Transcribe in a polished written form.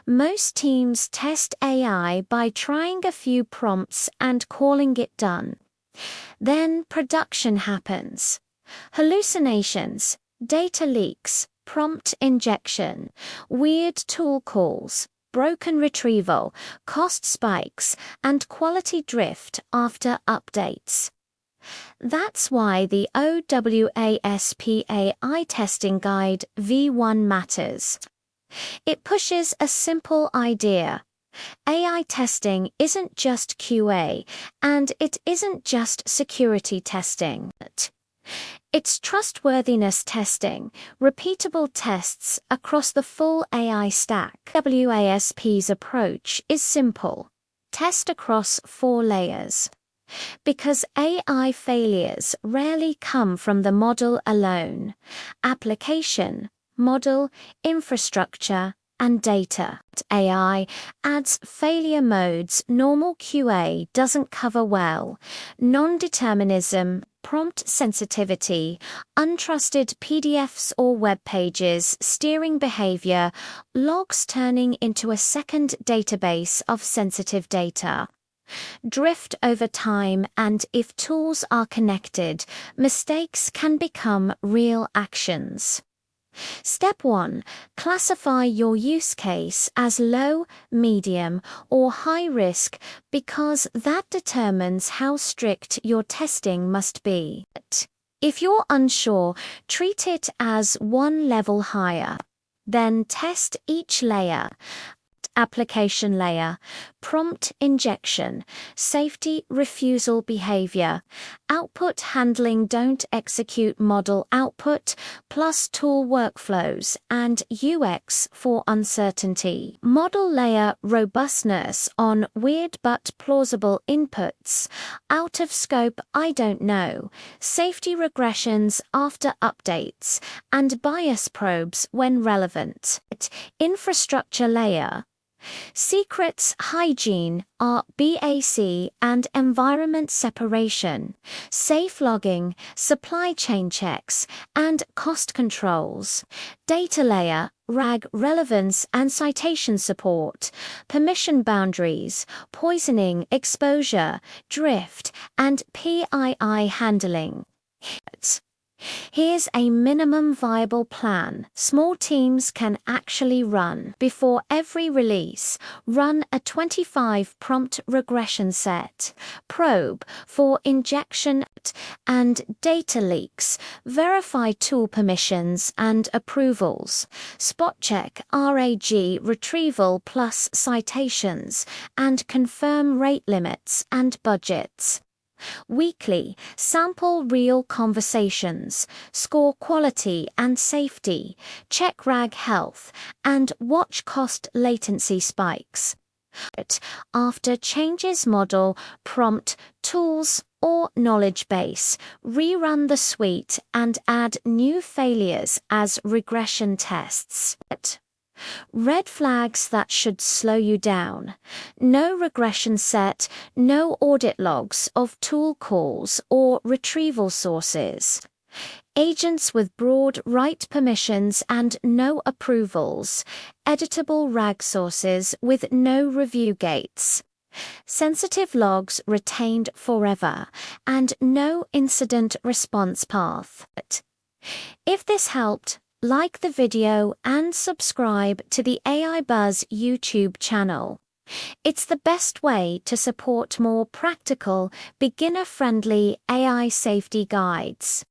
Most teams test AI by trying a few prompts and calling it done. Then production happens. Hallucinations, data leaks, prompt injection, weird tool calls, broken retrieval, cost spikes, and quality drift after updates. That's why the OWASP AI Testing Guide V1 matters. It pushes a simple idea. AI testing isn't just QA, and it isn't just security testing. It's trustworthiness testing, repeatable tests across the full AI stack. WASP's approach is simple. Test across 4 layers. Because AI failures rarely come from the model alone. Application, model, infrastructure, and data. AI adds failure modes normal QA doesn't cover well. Non-determinism, prompt sensitivity, untrusted PDFs or web pages, steering behavior, logs turning into a second database of sensitive data. Drift over time, and if tools are connected, mistakes can become real actions. Step 1. Classify your use case as low, medium, or high risk because that determines how strict your testing must be. If you're unsure, treat it as one level higher. Then test each layer. Application layer, prompt injection, safety refusal behavior, output handling don't execute model output, plus tool workflows, and UX for uncertainty. Model layer robustness on weird but plausible inputs, out of scope I don't know, safety regressions after updates, and bias probes when relevant. Infrastructure layer. Secrets, hygiene, RBAC, and environment separation, safe logging, supply chain checks, and cost controls. Data layer, RAG relevance and citation support, permission boundaries, poisoning, exposure, drift, and PII handling. Here's a minimum viable plan small teams can actually run. Before every release, run a 25 prompt regression set. Probe for injection and data leaks. Verify tool permissions and approvals. Spot check RAG retrieval plus citations, and confirm rate limits and budgets. Weekly, sample real conversations, score quality and safety, check RAG health, and watch cost latency spikes. After changes model, prompt, tools, or knowledge base, rerun the suite and add new failures as regression tests. Red flags that should slow you down. No regression set, no audit logs of tool calls or retrieval sources. Agents with broad write permissions and no approvals. Editable RAG sources with no review gates. Sensitive logs retained forever, and no incident response path. If this helped, like the video and subscribe to the AI Buzz YouTube channel. It's the best way to support more practical, beginner-friendly AI safety guides.